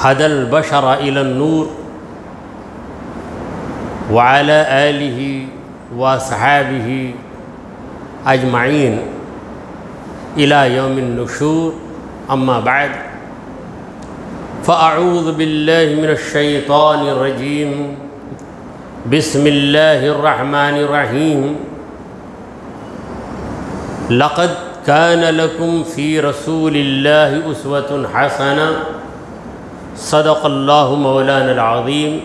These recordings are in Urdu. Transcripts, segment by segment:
هدى البشر إلى النور وعلى آله وأصحابه أجمعين إلى يوم النشور. أما بعد، فأعوذ بالله من الشيطان الرجيم. بسم الله الرحمن الرحيم. لقد كان لكم في رسول الله أسوة حسنة. صدق الله مولانا العظيم.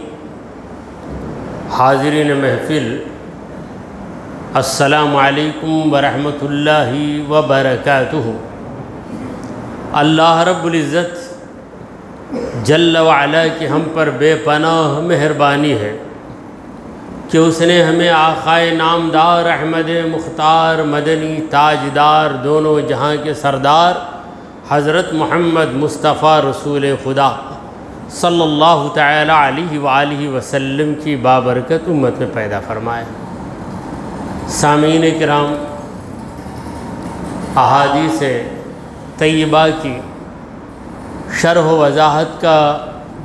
حاضرین محفل، السلام علیکم ورحمۃ اللہ وبرکاتہ۔ اللہ رب العزت جل وعلا کی ہم پر بے پناہ مہربانی ہے کہ اس نے ہمیں آقائے نامدار احمد مختار مدنی تاجدار دونوں جہاں کے سردار حضرت محمد مصطفیٰ رسول خدا صلی اللہ تعالی علیہ وآلہ وسلم کی بابرکت امت میں پیدا فرمایا۔ سامعین کرام، احادیث طیبہ کی شرح و وضاحت کا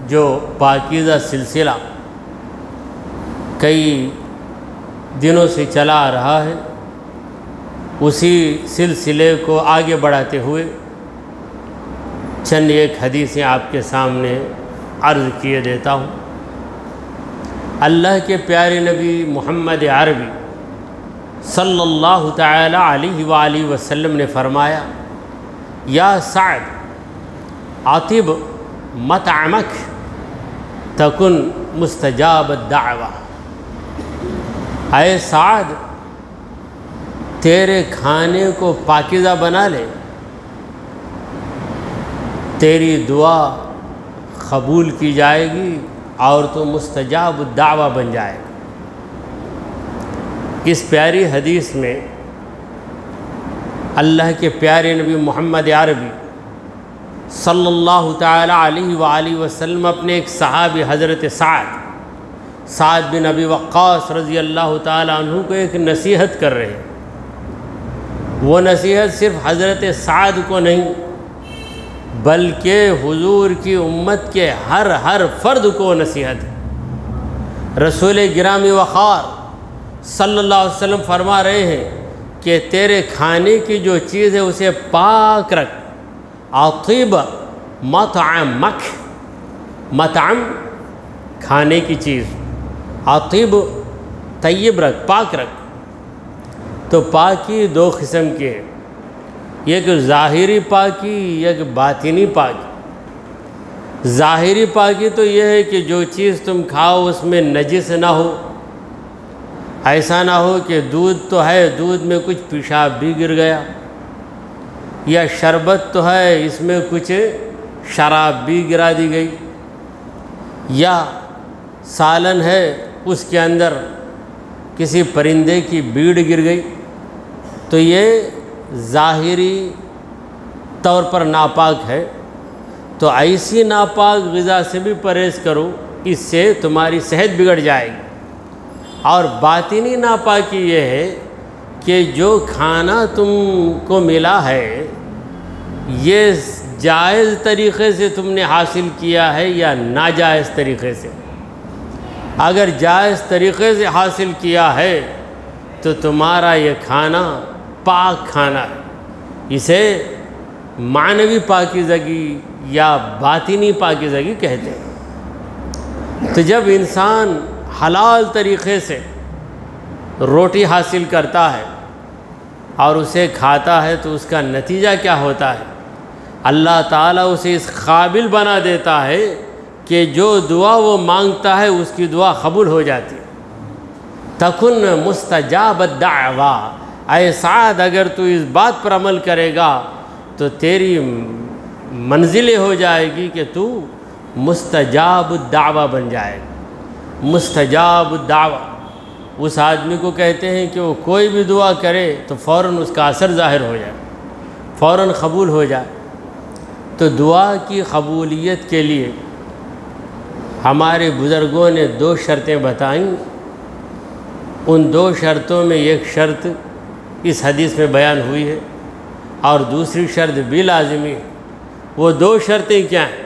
جو پاکیزہ سلسلہ کئی دنوں سے چلا آ رہا ہے، اسی سلسلے کو آگے بڑھاتے ہوئے چند ایک حدیثیں آپ کے سامنے عرض کیے دیتا ہوں۔ اللہ کے پیارے نبی محمد عربی صلی اللہ تعالی علیہ وآلہ وسلم نے فرمایا، یا سعد اطب مطعمک تکن مستجاب الدعوہ۔ اے سعد، تیرے کھانے کو پاکیزہ بنا لے، تیری دعا قبول کی جائے گی اور تو مستجاب الدعوہ بن جائے گا۔ اس پیاری حدیث میں اللہ کے پیارے نبی محمد عربی صلی اللہ تعالی علیہ وآلہ وسلم اپنے ایک صحابی حضرت سعد بن ابی وقاص رضی اللہ تعالی عنہ کو ایک نصیحت کر رہے ہیں۔ وہ نصیحت صرف حضرت سعد کو نہیں بلکہ حضور کی امت کے ہر فرد کو نصیحت ہے۔ رسول گرامی وقار صلی اللہ علیہ وسلم فرما رہے ہیں کہ تیرے کھانے کی جو چیز ہے اسے پاک رکھ۔ اطیب مطعمک، مطعم کھانے کی چیز، اطیب طیب رکھ، پاک رکھ۔ تو پاکی دو قسم کی ہے، ایک ظاہری پاکی، ایک باطنی پاکی۔ ظاہری پاکی تو یہ ہے کہ جو چیز تم کھاؤ اس میں نجس نہ ہو، ایسا نہ ہو کہ دودھ تو ہے، دودھ میں کچھ پیشاب بھی گر گیا، یا شربت تو ہے اس میں کچھ شراب بھی گرا دی گئی، یا سالن ہے اس کے اندر کسی پرندے کی بیڑ گر گئی، تو یہ ظاہری طور پر ناپاک ہے۔ تو ایسی ناپاک غذا سے بھی پرہیز کرو، اس سے تمہاری صحت بگڑ جائے گی۔ اور باطنی ناپاکی یہ ہے کہ جو کھانا تم کو ملا ہے یہ جائز طریقے سے تم نے حاصل کیا ہے یا ناجائز طریقے سے۔ اگر جائز طریقے سے حاصل کیا ہے تو تمہارا یہ کھانا پاک کھانا ہے، اسے معنوی پاکیزگی یا باطنی پاکیزگی کہتے ہیں۔ تو جب انسان حلال طریقے سے روٹی حاصل کرتا ہے اور اسے کھاتا ہے تو اس کا نتیجہ کیا ہوتا ہے؟ اللہ تعالیٰ اسے اس قابل بنا دیتا ہے کہ جو دعا وہ مانگتا ہے اس کی دعا قبول ہو جاتی ہے۔ تکن مستجاب الدعوہ۔ اے سعد، اگر تو اس بات پر عمل کرے گا تو تیری منزل ہو جائے گی کہ تو مستجاب الدعوہ بن جائے گا۔ مستجاب الدعوہ اس آدمی کو کہتے ہیں کہ وہ کوئی بھی دعا کرے تو فوراً اس کا اثر ظاہر ہو جائے، فوراً قبول ہو جائے۔ تو دعا کی قبولیت کے لیے ہمارے بزرگوں نے 2 شرطیں بتائیں۔ ان 2 شرطوں میں ایک شرط اس حدیث میں بیان ہوئی ہے اور دوسری شرط بھی لازمی ہے۔ وہ 2 شرطیں کیا ہیں؟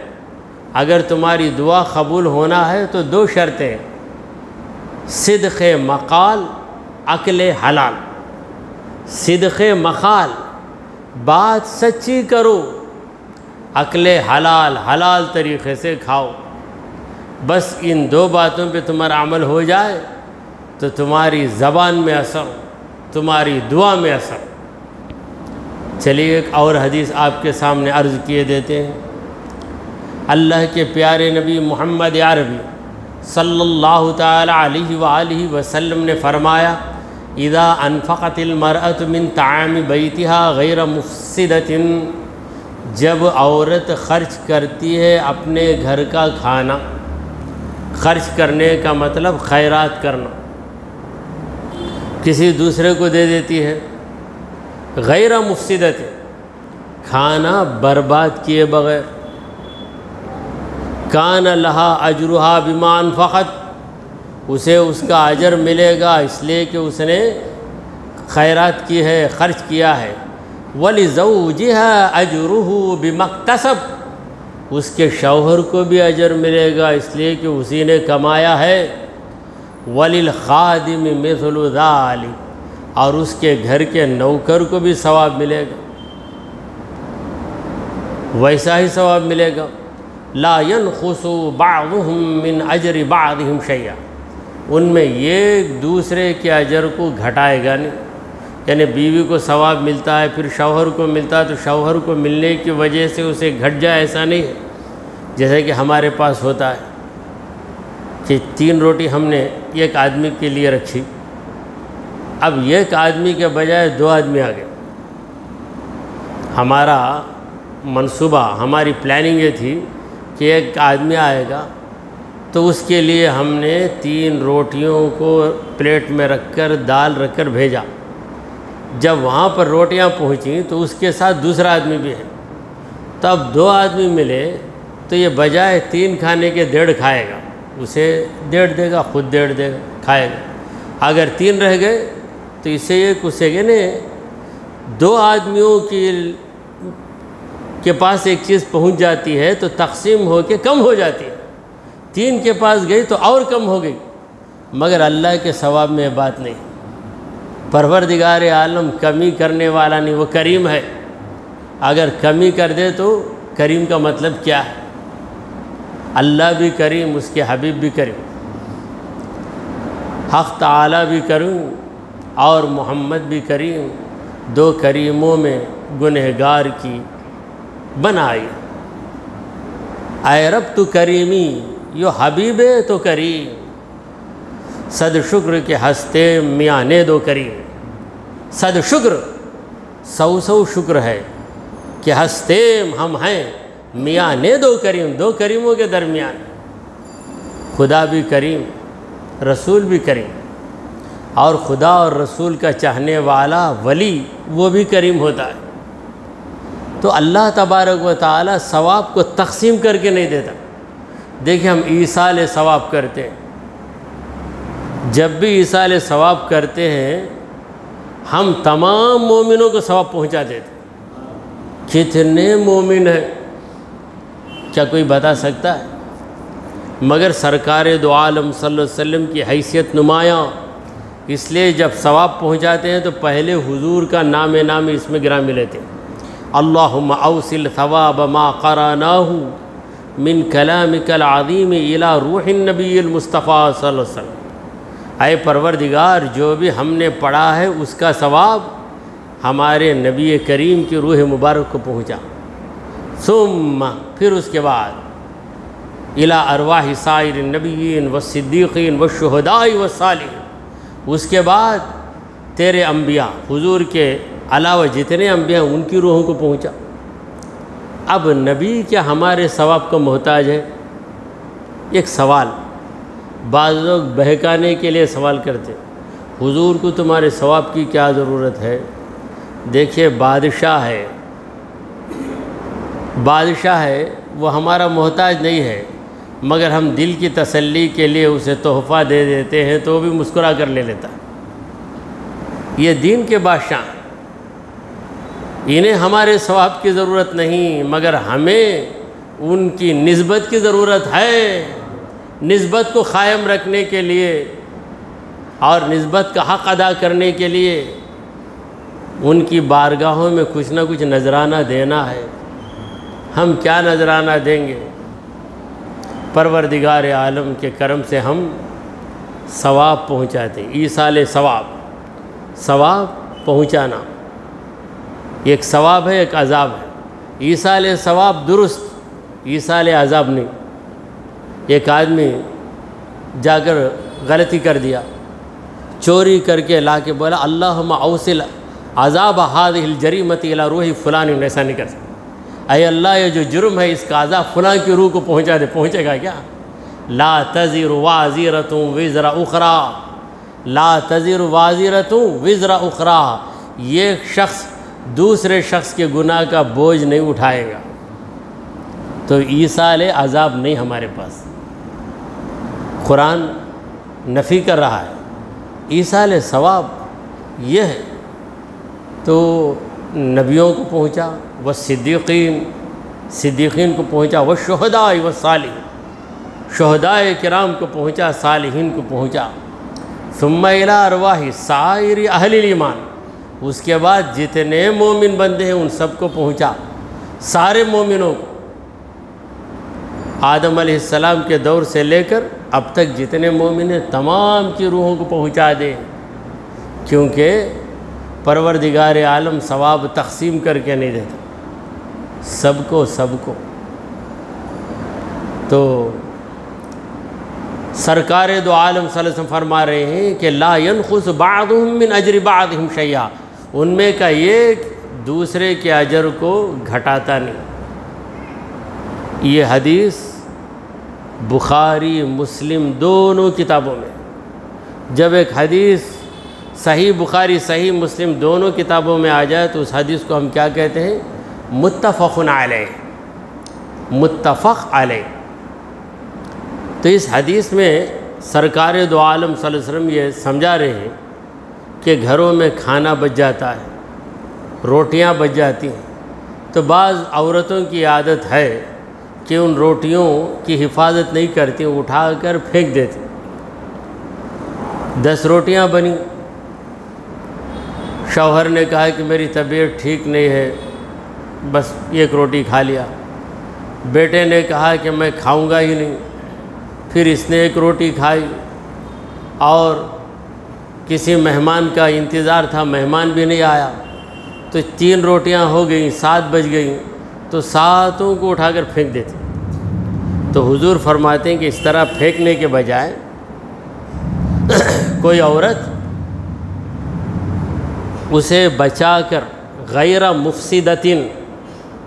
اگر تمہاری دعا قبول ہونا ہے تو 2 شرطیں، صدق مقال، اکل حلال۔ صدق مقال، بات سچی کرو، اکل حلال، حلال طریقے سے کھاؤ۔ بس ان 2 باتوں پہ تمہارا عمل ہو جائے تو تمہاری زبان میں اثر، تمہاری دعا میں اثر۔ چلیے ایک اور حدیث آپ کے سامنے عرض کیے دیتے ہیں۔ اللہ کے پیارے نبی محمد عربی صلی اللہ تعالی علیہ وآلہ وسلم نے فرمایا، اذا انفقت المرأة من طعام بیتها غیر مفسدۃ، جب عورت خرچ کرتی ہے اپنے گھر کا کھانا، خرچ کرنے کا مطلب خیرات کرنا، کسی دوسرے کو دے دیتی ہے، غیر مفسدۃ، کھانا برباد کیے بغیر، کان لہا اجرہا بما انفقت، اسے اس کا اجر ملے گا اس لیے کہ اس نے خیرات کی ہے، خرچ کیا ہے۔ وَلِزَوْجِهَا أَجْرُهُ بِمَا اكْتَسَبَ، اس کے شوہر کو بھی اجر ملے گا اس لیے کہ اسی نے کمایا ہے۔ وَلِلْخَادِمِ مِثْلُ ذَلِكَ، اور اس کے گھر کے نوکر کو بھی ثواب ملے گا، ویسا ہی ثواب ملے گا۔ لا ينقص بعضهم من اجر بعضهم شيئا، ان میں ایک دوسرے کے اجر کو گھٹائے گا نہیں، یعنی بیوی کو ثواب ملتا ہے پھر شوہر کو ملتا ہے تو شوہر کو ملنے کی وجہ سے اسے گھٹ جائے، ایسا نہیں ہے۔ جیسے کہ ہمارے پاس ہوتا ہے کہ 3 روٹی ہم نے ایک آدمی کے لیے رکھی، اب ایک آدمی کے بجائے 2 آدمی آ گئے۔ ہمارا منصوبہ، ہماری پلاننگ یہ تھی کہ ایک آدمی آئے گا تو اس کے لیے ہم نے 3 روٹیوں کو پلیٹ میں رکھ کر، دال رکھ کر بھیجا۔ جب وہاں پر روٹیاں پہنچیں تو اس کے ساتھ دوسرا آدمی بھی ہے، تب 2 آدمی ملے تو یہ بجائے 3 کھانے کے 1.5 کھائے گا، اسے 1.5 دے گا، خود 1.5 دے گا، کھائے گا۔ اگر 3 رہ گئے تو اسے ایک اسے کہ نہیں، 2 آدمیوں کے پاس ایک چیز پہنچ جاتی ہے تو تقسیم ہو کے کم ہو جاتی ہے، 3 کے پاس گئی تو اور کم ہو گئی، مگر اللہ کے ثواب میں یہ بات نہیں۔ پروردگار عالم کمی کرنے والا نہیں، وہ کریم ہے، اگر کمی کر دے تو کریم کا مطلب کیا ہے؟ اللہ بھی کریم، اس کے حبیب بھی کریم، حق تعالی بھی کریم اور محمد بھی کریم، 2 کریموں میں گنہگار کی بنائی۔ اے رب تو کریمی، یو حبیب تو کریم، صد شکر کے ہستے میاں نے 2 کریم۔ صد شکر، 100 شکر ہے کہ ہستے ہم ہیں میاں نے 2 کریم، 2 کریموں کے درمیان، خدا بھی کریم، رسول بھی کریم، اور خدا اور رسول کا چاہنے والا ولی وہ بھی کریم ہوتا ہے۔ تو اللہ تبارک و تعالی ثواب کو تقسیم کر کے نہیں دیتا۔ دیکھیں ہم ایصال ثواب کرتے ہیں، جب بھی ایصال ثواب کرتے ہیں ہم تمام مومنوں کو ثواب پہنچا دیتے ہیں۔ کتنے مومن ہیں کیا کوئی بتا سکتا ہے؟ مگر سرکار دو عالم صلی اللہ علیہ وسلم کی حیثیت نمایاں، اس لیے جب ثواب پہنچاتے ہیں تو پہلے حضور کا نام اس میں گرامی لیتے ہیں۔ اللہم اوصل ثواب ما قراناہ من کلامک العظیم الی روح النبی المصطفیٰ صلی اللہ علیہ وسلم، اے پروردگار جو بھی ہم نے پڑھا ہے اس کا ثواب ہمارے نبی کریم کی روح مبارک کو پہنچا۔ ثم، پھر اس کے بعد الی ارواح سائر النبیین والصدیقین والشہداء والصالحین، اس کے بعد تیرے انبیاء، حضور کے علاوہ جتنے انبیاء ان کی روحوں کو پہنچا۔ اب نبی کیا ہمارے ثواب کا محتاج ہے؟ ایک سوال بعض لوگ بہکانے کے لیے سوال کرتے، حضور کو تمہارے ثواب کی کیا ضرورت ہے؟ دیکھیے بادشاہ ہے، وہ ہمارا محتاج نہیں ہے، مگر ہم دل کی تسلی کے لیے اسے تحفہ دے دیتے ہیں تو وہ بھی مسکرا کر لے لیتا ہے۔ یہ دین کے بادشاہ ہیں، انہیں ہمارے ثواب کی ضرورت نہیں، مگر ہمیں ان کی نسبت کی ضرورت ہے، نسبت کو قائم رکھنے کے لیے اور نسبت کا حق ادا کرنے کے لیے ان کی بارگاہوں میں کچھ نہ کچھ نذرانہ دینا ہے۔ ہم کیا نذرانہ دیں گے؟ پروردگار عالم کے کرم سے ہم ثواب پہنچاتے ہیں، ایصال ثواب پہنچانا، ایک ثواب ہے ایک عذاب ہے۔ ایصال ثواب درست، ایصال عذاب نہیں۔ ایک آدمی جا کر غلطی کر دیا، چوری کر کے لا کے بولا اللہم اوصل عذاب هذه الجریمۃ الی روح فلان، ایسا نہیں کر سکتا۔ اے اللہ یہ جو جرم ہے اس کا عذاب فلاں کی روح کو پہنچا دے، پہنچے گا کیا؟ لا تزر وازرۃ وزر اخری، لا تزر وازرۃ وزر اخری، یہ شخص دوسرے شخص کے گناہ کا بوجھ نہیں اٹھائے گا۔ تو ایصال عذاب نہیں ہمارے پاس، قرآن نفی کر رہا ہے۔ ایصال ثواب یہ ہے، تو نبیوں کو پہنچا، صدیقین کو پہنچا، والشہداء والصالحین، شہداء کرام کو پہنچا، صالحین کو پہنچا۔ ثم الی ارواح سائر اہل الایمان، اس کے بعد جتنے مومن بندے ہیں ان سب کو پہنچا، سارے مومنوں کو، آدم علیہ السلام کے دور سے لے کر اب تک جتنے مومن ہیں تمام کی روحوں کو پہنچا دے، کیونکہ پروردگار عالم ثواب تقسیم کر کے نہیں دیتا، سب کو۔ تو سرکار دو عالم صلی اللہ علیہ وسلم فرما رہے ہیں کہ لا ينقص بعضهم من اجر بعضهم شیئا، ان میں کا ایک دوسرے کے اجر کو گھٹاتا نہیں۔ یہ حدیث بخاری مسلم دونوں کتابوں میں، جب ایک حدیث صحیح بخاری صحیح مسلم دونوں کتابوں میں آ جائے تو اس حدیث کو ہم کیا کہتے ہیں؟ متفق علیہ، متفق علیہ۔ تو اس حدیث میں سرکار دو عالم صلی اللہ علیہ وسلم یہ سمجھا رہے ہیں کہ گھروں میں کھانا بچ جاتا ہے، روٹیاں بچ جاتی ہیں، تو بعض عورتوں کی عادت ہے کہ ان روٹیوں کی حفاظت نہیں کرتی، اٹھا کر پھینک دیتی۔ 10 روٹیاں بنی، شوہر نے کہا کہ میری طبیعت ٹھیک نہیں ہے، بس 1 روٹی کھا لیا۔ بیٹے نے کہا کہ میں کھاؤں گا ہی نہیں، پھر اس نے 1 روٹی کھائی، اور کسی مہمان کا انتظار تھا، مہمان بھی نہیں آیا، تو 3 روٹیاں ہو گئیں، 7 بج گئیں، تو 7 کو اٹھا کر پھینک دیتے۔ تو حضور فرماتے ہیں کہ اس طرح پھینکنے کے بجائے کوئی عورت اسے بچا کر غیر مفسدتن،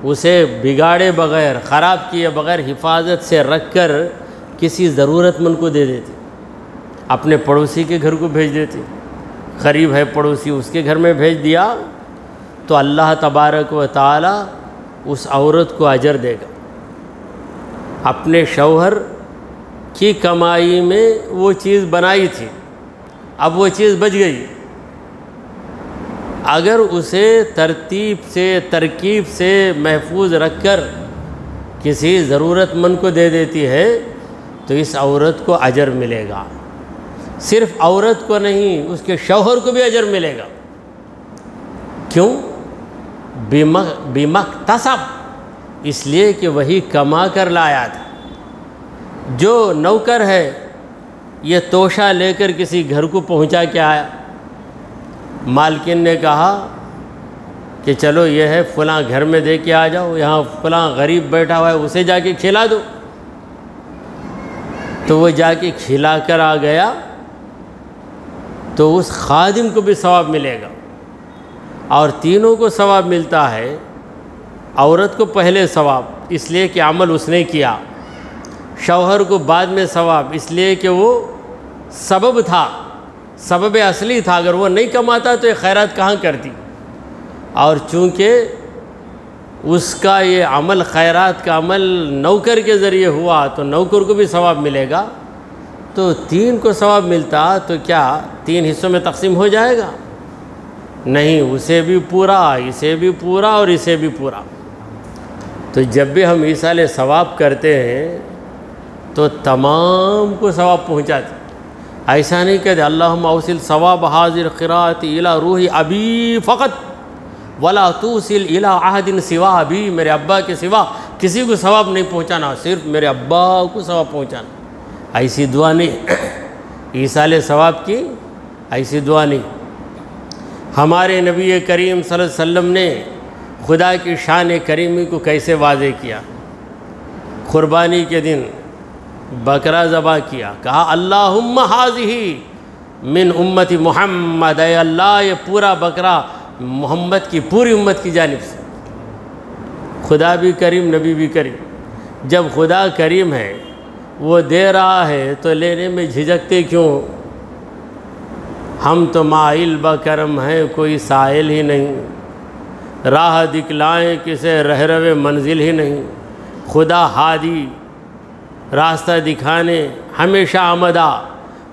اسے بگاڑے بغیر خراب کیے بغیر حفاظت سے رکھ کر کسی ضرورت مند کو دے دیتی، اپنے پڑوسی کے گھر کو بھیج دیتی، قریب ہے پڑوسی اس کے گھر میں بھیج دیا، تو اللہ تبارک و تعالی اس عورت کو اجر دے گا۔ اپنے شوہر کی کمائی میں وہ چیز بنائی تھی، اب وہ چیز بچ گئی، اگر اسے ترکیب سے محفوظ رکھ کر کسی ضرورت مند کو دے دیتی ہے تو اس عورت کو اجر ملے گا۔ صرف عورت کو نہیں، اس کے شوہر کو بھی اجر ملے گا۔ کیوں؟ بمکتسب، اس لیے کہ وہی کما کر لایا تھا۔ جو نوکر ہے یہ توشہ لے کر کسی گھر کو پہنچا کے آیا، مالکن نے کہا کہ چلو یہ ہے فلاں گھر میں دے کے آ جاؤ، یہاں فلاں غریب بیٹھا ہوا ہے اسے جا کے کھلا دو، تو وہ جا کے کھلا کر آ گیا، تو اس خادم کو بھی ثواب ملے گا، اور تینوں کو ثواب ملتا ہے۔ عورت کو پہلے ثواب اس لیے کہ عمل اس نے کیا، شوہر کو بعد میں ثواب اس لیے کہ وہ سبب تھا، سبب اصلی تھا، اگر وہ نہیں کماتا تو یہ خیرات کہاں کرتی، اور چونکہ اس کا یہ عمل خیرات کا عمل نوکر کے ذریعے ہوا تو نوکر کو بھی ثواب ملے گا، تو 3 کو ثواب ملتا تو کیا 3 حصوں میں تقسیم ہو جائے گا؟ نہیں، اسے بھی پورا، اسے بھی پورا اور اسے بھی پورا۔ تو جب بھی ہم ایصال ثواب کرتے ہیں تو تمام کو ثواب پہنچاتے. ایسا نہیں کہتے اللہم اوصل ثواب حاضر قرات الی روح ابی فقط ولا توصل الی احد سوا ابی، میرے ابا کے سوا کسی کو ثواب نہیں پہنچانا، صرف میرے ابا کو ثواب پہنچانا. ایسی دعا نہیں، ایصال ثواب کی ایسی دعا نہیں. ہمارے نبی کریم صلی اللہ علیہ وسلم نے خدا کی شان کریمی کو کیسے واضح کیا. قربانی کے دن بکرا ذبح کیا، کہا اللہم ھذہ من امت محمد، اے اللہ یہ پورا بکرا محمد کی پوری امت کی جانب سے. خدا بھی کریم، نبی بھی کریم. جب خدا کریم ہے وہ دے رہا ہے تو لینے میں جھجکتے کیوں؟ ہم تو مائل بکرم ہیں، کوئی سائل ہی نہیں، راہ دکھلائیں کسے رہرو منزل ہی نہیں. خدا ہادی، راستہ دکھانے ہمیشہ آمدہ،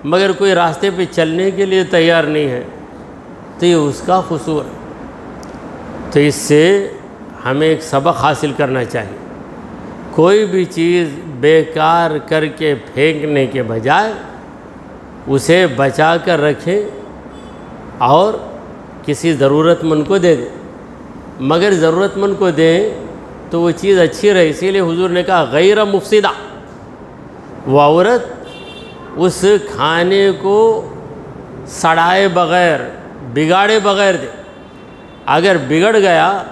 مگر کوئی راستے پہ چلنے کے لیے تیار نہیں ہے، تو یہ اس کا قصور ہے. تو اس سے ہمیں ایک سبق حاصل کرنا چاہیے. کوئی بھی چیز بیکار کر کے پھینکنے کے بجائے اسے بچا کر رکھیں اور کسی ضرورت مند کو دے دیں. مگر ضرورت مند کو دیں تو وہ چیز اچھی رہے. اسی لیے حضور نے کہا غیر مفسدہ، وہ عورت اس کھانے کو سڑائے بغیر، بگاڑے بغیر دے. اگر بگڑ گیا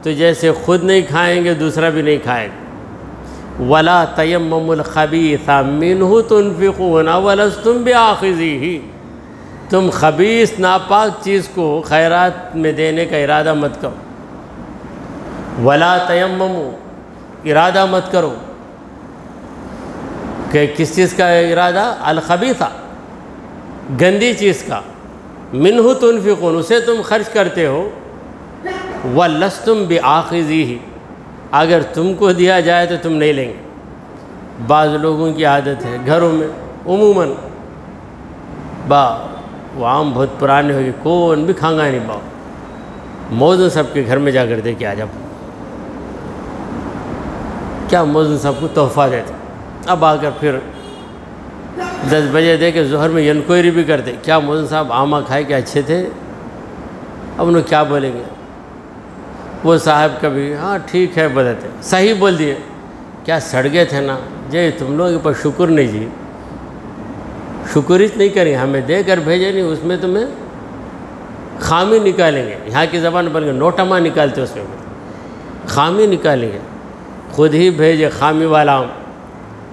تو جیسے خود نہیں کھائیں گے دوسرا بھی نہیں کھائے گا. وَلَا تَيَمَّمُوا الْخَبِيثَ مِنْهُ تُنْفِقُونَ وَلَسْتُمْ بِآخِذِيهِ، تم خبیث ناپاک چیز کو خیرات میں دینے کا ارادہ مت کرو. وَلَا تَيَمَّمُوا، ارادہ مت کرو. کہ کس چیز کا ارادہ؟ الخبیثہ، گندی چیز کا. مِنْهُ تُنْفِقُونَ، اسے تم خرچ کرتے ہو. وَلَسْتُمْ بِآخِذِيهِ، اگر تم کو دیا جائے تو تم نہیں لیں گے. بعض لوگوں کی عادت ہے گھروں میں عموماً وہ عام بہت پرانے ہو گئے، کون بھی کھانگا نہیں باؤ، موزن صاحب کے گھر میں جا کر دے کے آ جاؤ. کیا موزن صاحب کو تحفہ دیتے، اب آ کر پھر 10 بجے دے کے ظہر میں انکوائری بھی کرتے، کیا موزن صاحب آمہ کھائے کہ اچھے تھے؟ اب انہوں کیا بولیں گے؟ وہ صاحب کبھی ہاں ٹھیک ہے بولتے، صحیح بول دیے، کیا سڑ گئے تھے نا جی، تم لوگوں کے پاس شکر نہیں جی، شکریت نہیں کریں، ہمیں دے کر بھیجے نہیں، اس میں تمہیں خامی نکالیں گے. یہاں کی زبان بن کے نوٹما نکالتے، اس میں خامی نکالیں گے. خود ہی بھیجے خامی والا،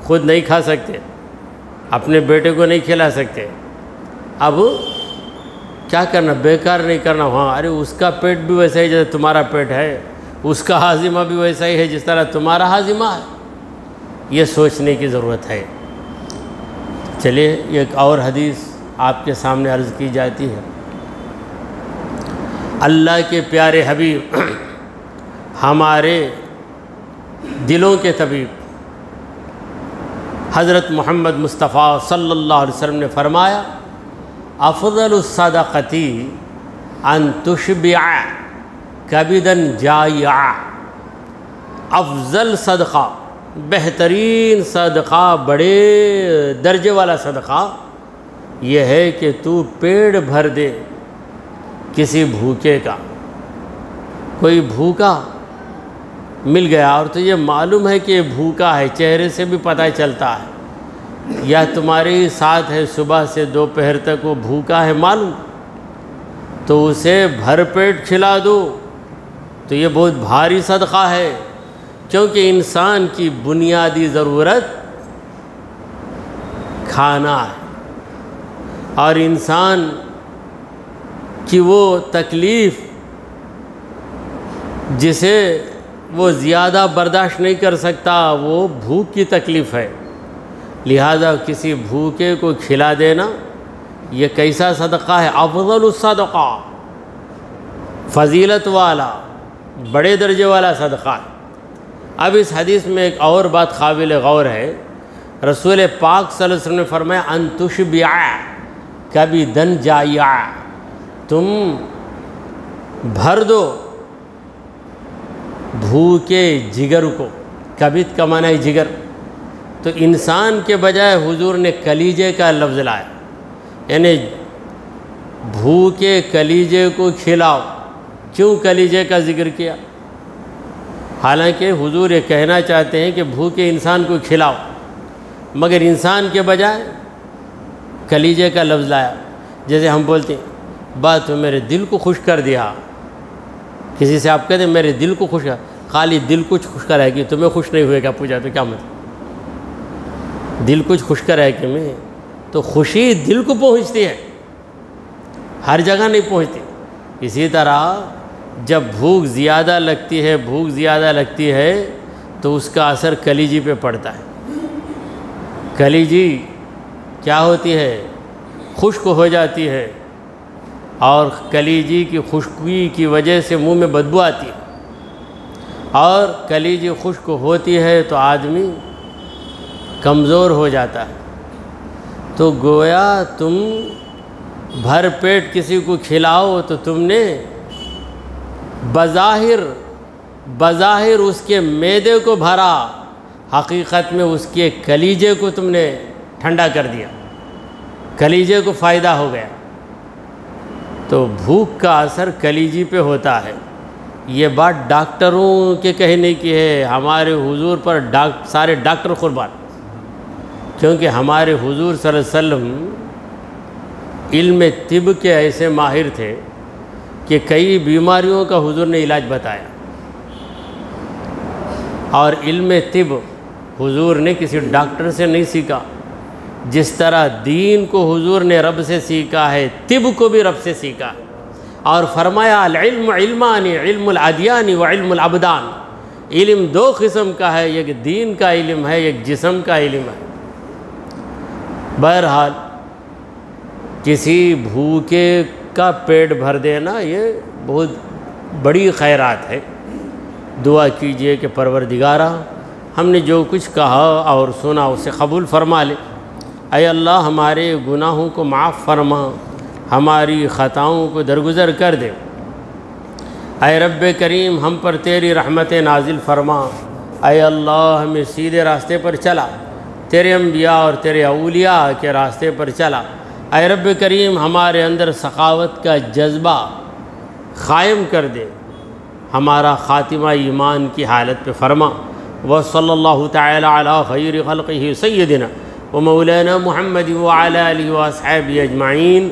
خود نہیں کھا سکتے، اپنے بیٹے کو نہیں کھلا سکتے. اب کیا کرنا؟ بیکار نہیں کرنا. ہاں ارے اس کا پیٹ بھی ویسا ہی جیسے تمہارا پیٹ ہے، اس کا ہاضمہ بھی ویسا ہی ہے جس طرح تمہارا ہاضمہ ہے. یہ سوچنے کی ضرورت ہے. چلیے ایک اور حدیث آپ کے سامنے عرض کی جاتی ہے. اللہ کے پیارے حبیب، ہمارے دلوں کے طبیب حضرت محمد مصطفیٰ صلی اللہ علیہ وسلم نے فرمایا افضل الصدقتی ان تشبع کبدا جائعا. افضل صدقہ، بہترین صدقہ، بڑے درجے والا صدقہ یہ ہے کہ تو پیٹ بھر دے کسی بھوکے کا. کوئی بھوکا مل گیا اور تجھے معلوم ہے کہ یہ بھوکا ہے، چہرے سے بھی پتہ چلتا ہے، یا تمہارے ساتھ ہے صبح سے دوپہر تک وہ بھوکا ہے معلوم، تو اسے بھر پیٹ کھلا دو تو یہ بہت بھاری صدقہ ہے. کیونکہ انسان کی بنیادی ضرورت کھانا ہے، اور انسان کی وہ تکلیف جسے وہ زیادہ برداشت نہیں کر سکتا وہ بھوک کی تکلیف ہے. لہذا کسی بھوکے کو کھلا دینا یہ کیسا صدقہ ہے؟ افضل الصدقہ، فضیلت والا، بڑے درجے والا صدقہ ہے. اب اس حدیث میں ایک اور بات قابل غور ہے. رسول پاک صلی اللہ علیہ وسلم نے فرمایا ان تشبع کبدا جائعا، تم بھر دو بھوکے جگر کو، کبد کا معنی ہے جگر، تو انسان کے بجائے حضور نے کلیجے کا لفظ لایا، یعنی بھوکے کلیجے کو کھلاؤ۔ کیوں کلیجے کا ذکر کیا؟ حالانکہ حضور یہ کہنا چاہتے ہیں کہ بھوکے انسان کو کھلاؤ، مگر انسان کے بجائے کلیجے کا لفظ لایا۔ جیسے ہم بولتے ہیں بات تو میرے دل کو خوش کر دیا، کسی سے آپ کہتے ہیں میرے دل کو خوش کر، خالی دل کچھ خوش کرے گی تمہیں خوش نہیں ہوئے گا، پوچھا تو کیا مطلب؟ دل کچھ خوش کرے کہ میں تو خوشی دل کو پہنچتی ہے، ہر جگہ نہیں پہنچتی۔ اسی طرح جب بھوک زیادہ لگتی ہے تو اس کا اثر کلیجی پہ پڑتا ہے۔ کلیجی کیا ہوتی ہے؟ خشک ہو جاتی ہے، اور کلیجی کی خشکی کی وجہ سے منہ میں بدبو آتی ہے، اور کلیجی خشک ہوتی ہے تو آدمی کمزور ہو جاتا ہے۔ تو گویا تم بھر پیٹ کسی کو کھلاؤ تو تم نے بظاہر اس کے معدے کو بھرا، حقیقت میں اس کے کلیجے کو تم نے ٹھنڈا کر دیا، کلیجے کو فائدہ ہو گیا۔ تو بھوک کا اثر کلیجی پہ ہوتا ہے۔ یہ بات ڈاکٹروں کے کہنے کی ہے، ہمارے حضور پر سارے ڈاکٹر قربان، کیونکہ ہمارے حضور صلی اللہ علیہ وسلم علم طب کے ایسے ماہر تھے کہ کئی بیماریوں کا حضور نے علاج بتایا، اور علم طب حضور نے کسی ڈاکٹر سے نہیں سیکھا۔ جس طرح دین کو حضور نے رب سے سیکھا ہے، طب کو بھی رب سے سیکھا ہے، اور فرمایا العلم علمان، علم الادیان و علم الابدان، علم دو قسم کا ہے، ایک دین کا علم ہے، ایک جسم کا علم ہے۔ بہرحال کسی بھوکے کا پیٹ بھر دینا یہ بہت بڑی خیرات ہے۔ دعا کیجئے کہ پروردگارا ہم نے جو کچھ کہا اور سنا اسے قبول فرما لے۔ اے اللہ ہمارے گناہوں کو معاف فرما، ہماری خطاؤں کو درگزر کر دے۔ اے رب کریم ہم پر تیری رحمت نازل فرما۔ اے اللہ ہمیں سیدھے راستے پر چلا، تیرے انبیاء اور تیرے اولیاء کے راستے پر چلا۔ اے رب کریم ہمارے اندر سخاوت کا جذبہ قائم کر دے، ہمارا خاتمہ ایمان کی حالت پہ فرما۔ وصلی اللہ تعالی علی خیر خلقہ سیدنا و مولانا محمد وعلی آلہ و اصحابہ اجمعین۔